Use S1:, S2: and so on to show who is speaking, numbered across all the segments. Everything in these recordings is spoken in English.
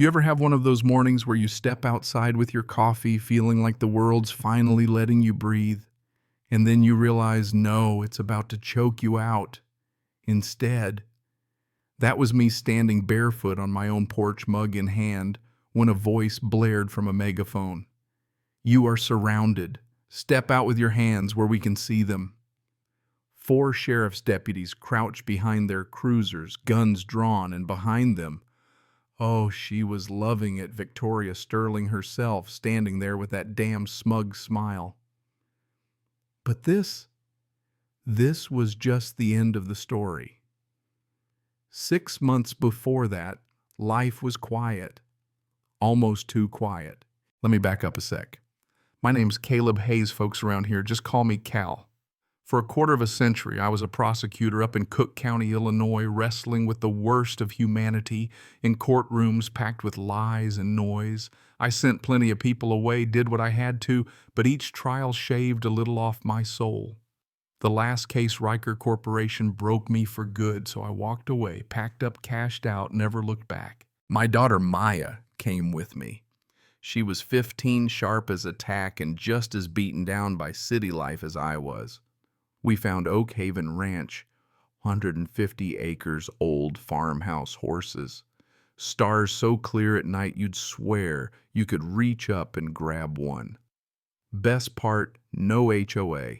S1: You ever have one of those mornings where you step outside with your coffee feeling like the world's finally letting you breathe, and then you realize, no, it's about to choke you out? Instead, that was me standing barefoot on my own porch, mug in hand, when a voice blared from a megaphone. You are surrounded. Step out with your hands where we can see them. 4 sheriff's deputies crouched behind their cruisers, guns drawn, and behind them, oh, she was loving it, Victoria Sterling herself, standing there with that damn smug smile. But this was just the end of the story. 6 months before that, life was quiet. Almost too quiet. Let me back up a sec. My name's Caleb Hayes, folks around here. Just call me Cal. For a quarter of a century, I was a prosecutor up in Cook County, Illinois, wrestling with the worst of humanity in courtrooms packed with lies and noise. I sent plenty of people away, did what I had to, but each trial shaved a little off my soul. The last case, Riker Corporation, broke me for good, so I walked away, packed up, cashed out, never looked back. My daughter Maya came with me. She was 15, sharp as a tack, and just as beaten down by city life as I was. We found Oak Haven Ranch, 150 acres, old farmhouse horses. Stars so clear at night you'd swear you could reach up and grab one. Best part, no HOA.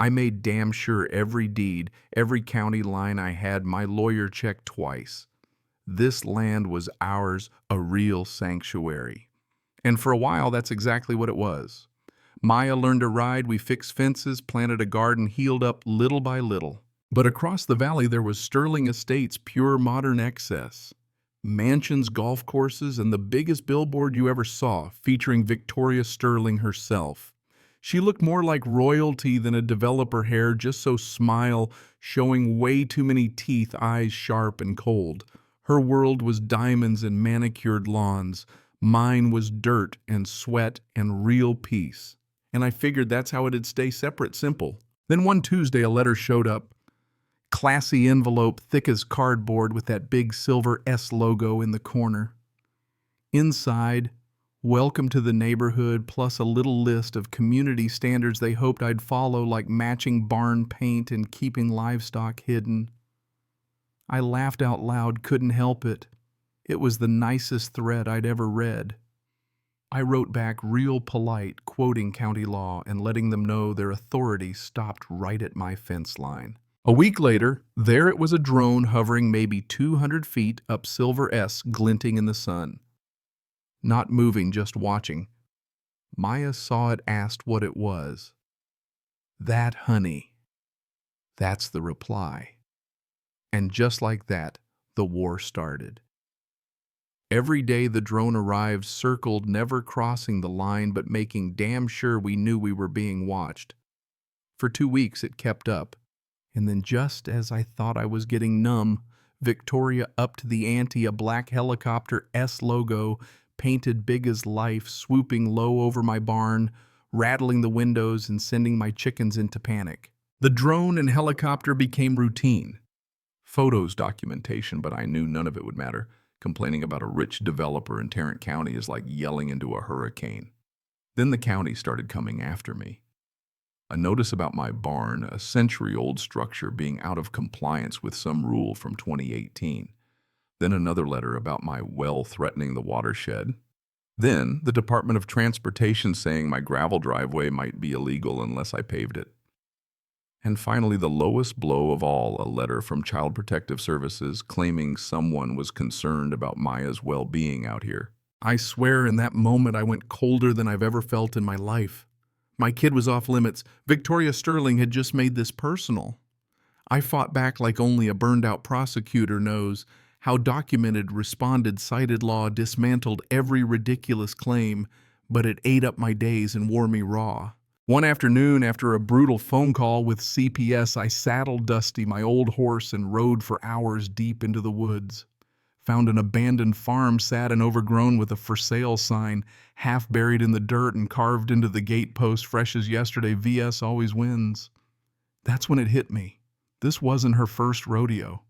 S1: I made damn sure every deed, every county line I had, my lawyer checked twice. This land was ours, a real sanctuary. And for a while, that's exactly what it was. Maya learned to ride, we fixed fences, planted a garden, healed up little by little. But across the valley there was Sterling Estates, pure modern excess. Mansions, golf courses, and the biggest billboard you ever saw, featuring Victoria Sterling herself. She looked more like royalty than a developer hair, just so smile, showing way too many teeth, eyes sharp and cold. Her world was diamonds and manicured lawns. Mine was dirt and sweat and real peace. And I figured that's how it'd stay separate, simple. Then one Tuesday a letter showed up. Classy envelope, thick as cardboard with that big silver S logo in the corner. Inside, welcome to the neighborhood, plus a little list of community standards they hoped I'd follow, like matching barn paint and keeping livestock hidden. I laughed out loud, couldn't help it. It was the nicest thread I'd ever read. I wrote back real polite, quoting county law and letting them know their authority stopped right at my fence line. A week later, there it was, a drone hovering maybe 200 feet up Silver S, glinting in the sun. Not moving, just watching. Maya saw it, asked what it was. That, honey. That's the reply. And just like that, the war started. Every day the drone arrived, circled, never crossing the line, but making damn sure we knew we were being watched. For 2 weeks it kept up. And then just as I thought I was getting numb, Victoria upped the ante, a black helicopter S logo, painted big as life, swooping low over my barn, rattling the windows and sending my chickens into panic. The drone and helicopter became routine. Photos, documentation, but I knew none of it would matter. Complaining about a rich developer in Tarrant County is like yelling into a hurricane. Then the county started coming after me. A notice about my barn, a century-old structure, being out of compliance with some rule from 2018. Then another letter about my well threatening the watershed. Then the Department of Transportation saying my gravel driveway might be illegal unless I paved it. And finally, the lowest blow of all, a letter from Child Protective Services claiming someone was concerned about Maya's well-being out here. I swear in that moment I went colder than I've ever felt in my life. My kid was off limits. Victoria Sterling had just made this personal. I fought back like only a burned-out prosecutor knows, how documented, responded, cited law, dismantled every ridiculous claim, but it ate up my days and wore me raw. One afternoon, after a brutal phone call with CPS, I saddled Dusty, my old horse, and rode for hours deep into the woods. Found an abandoned farm, sad and overgrown, with a for sale sign, half buried in the dirt and carved into the gate post, fresh as yesterday, VS always wins. That's when it hit me. This wasn't her first rodeo.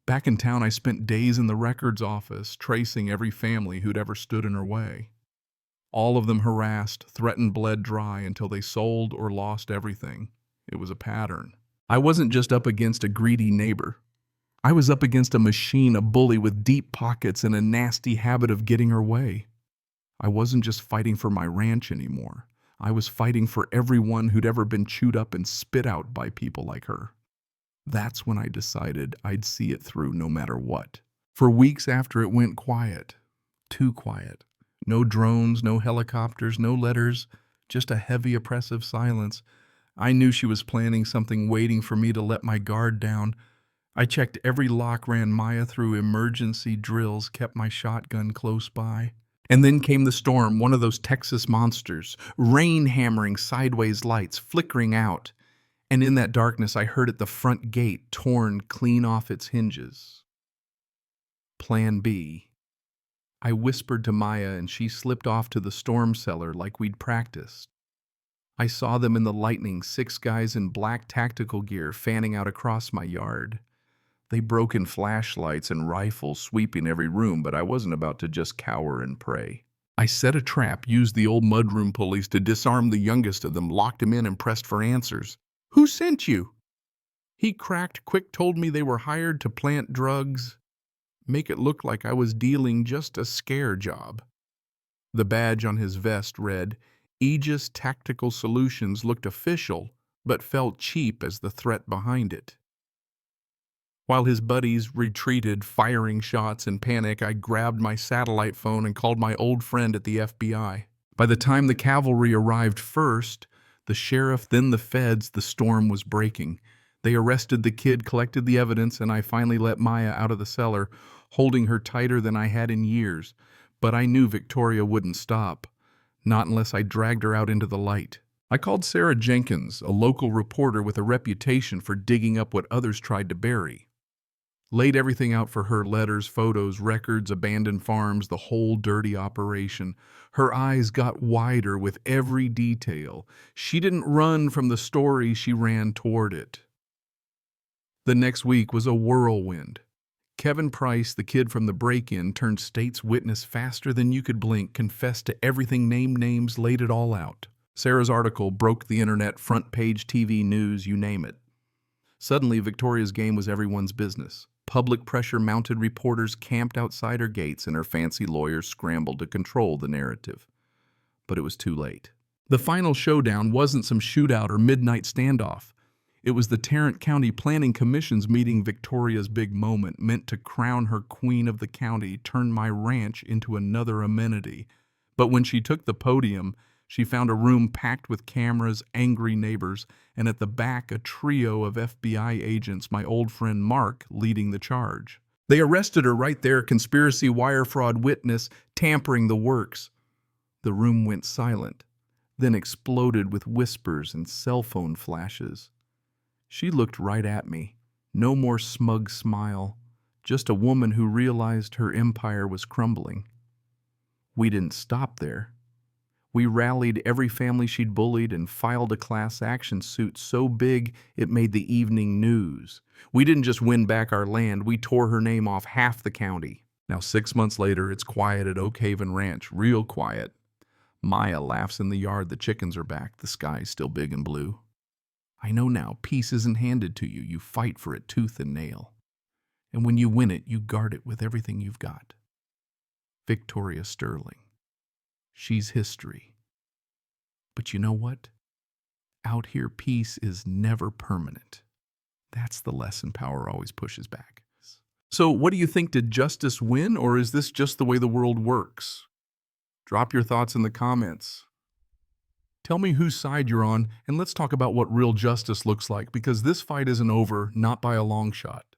S1: Back in town, I spent days in the records office, tracing every family who'd ever stood in her way. All of them harassed, threatened, bled dry until they sold or lost everything. It was a pattern. I wasn't just up against a greedy neighbor. I was up against a machine, a bully with deep pockets and a nasty habit of getting her way. I wasn't just fighting for my ranch anymore. I was fighting for everyone who'd ever been chewed up and spit out by people like her. That's when I decided I'd see it through no matter what. For weeks after it went quiet, too quiet. No drones, no helicopters, no letters, just a heavy, oppressive silence. I knew she was planning something, waiting for me to let my guard down. I checked every lock, ran Maya through emergency drills, kept my shotgun close by. And then came the storm, one of those Texas monsters, rain hammering sideways, lights flickering out. And in that darkness, I heard at the front gate torn clean off its hinges. Plan B. I whispered to Maya and she slipped off to the storm cellar like we'd practiced. I saw them in the lightning, 6 guys in black tactical gear fanning out across my yard. They broke in flashlights and rifles, sweeping every room, but I wasn't about to just cower and pray. I set a trap, used the old mudroom pulleys to disarm the youngest of them, locked him in and pressed for answers. "Who sent you?" He cracked quick, told me they were hired to plant drugs, make it look like I was dealing just a scare job. The badge on his vest read, Aegis Tactical Solutions, looked official, but felt cheap as the threat behind it. While his buddies retreated, firing shots in panic, I grabbed my satellite phone and called my old friend at the FBI. By the time the cavalry arrived first, the sheriff, then the feds, the storm was breaking. They arrested the kid, collected the evidence, and I finally let Maya out of the cellar, holding her tighter than I had in years. But I knew Victoria wouldn't stop, not unless I dragged her out into the light. I called Sarah Jenkins, a local reporter with a reputation for digging up what others tried to bury. Laid everything out for her, letters, photos, records, abandoned farms, the whole dirty operation. Her eyes got wider with every detail. She didn't run from the story, she ran toward it. The next week was a whirlwind. Kevin Price, the kid from the break-in, turned state's witness faster than you could blink, confessed to everything, named names, laid it all out. Sarah's article broke the internet, front page TV news, you name it. Suddenly, Victoria's game was everyone's business. Public pressure mounted, reporters camped outside her gates, and her fancy lawyers scrambled to control the narrative. But it was too late. The final showdown wasn't some shootout or midnight standoff. It was the Tarrant County Planning Commission's meeting, Victoria's big moment, meant to crown her queen of the county, turn my ranch into another amenity. But when she took the podium, she found a room packed with cameras, angry neighbors, and at the back a trio of FBI agents, my old friend Mark leading the charge. They arrested her right there, conspiracy, wire fraud, witness, tampering, the works. The room went silent, then exploded with whispers and cell phone flashes. She looked right at me. No more smug smile, just a woman who realized her empire was crumbling. We didn't stop there. We rallied every family she'd bullied and filed a class action suit so big it made the evening news. We didn't just win back our land, we tore her name off half the county. Now 6 months later, it's quiet at Oak Haven Ranch, real quiet. Maya laughs in the yard, the chickens are back, the sky's still big and blue. I know now, peace isn't handed to you, you fight for it tooth and nail. And when you win it, you guard it with everything you've got. Victoria Sterling. She's history. But you know what? Out here, peace is never permanent. That's the lesson power always pushes back. So what do you think? Did justice win, or is this just the way the world works? Drop your thoughts in the comments. Tell me whose side you're on, and let's talk about what real justice looks like, because this fight isn't over, not by a long shot.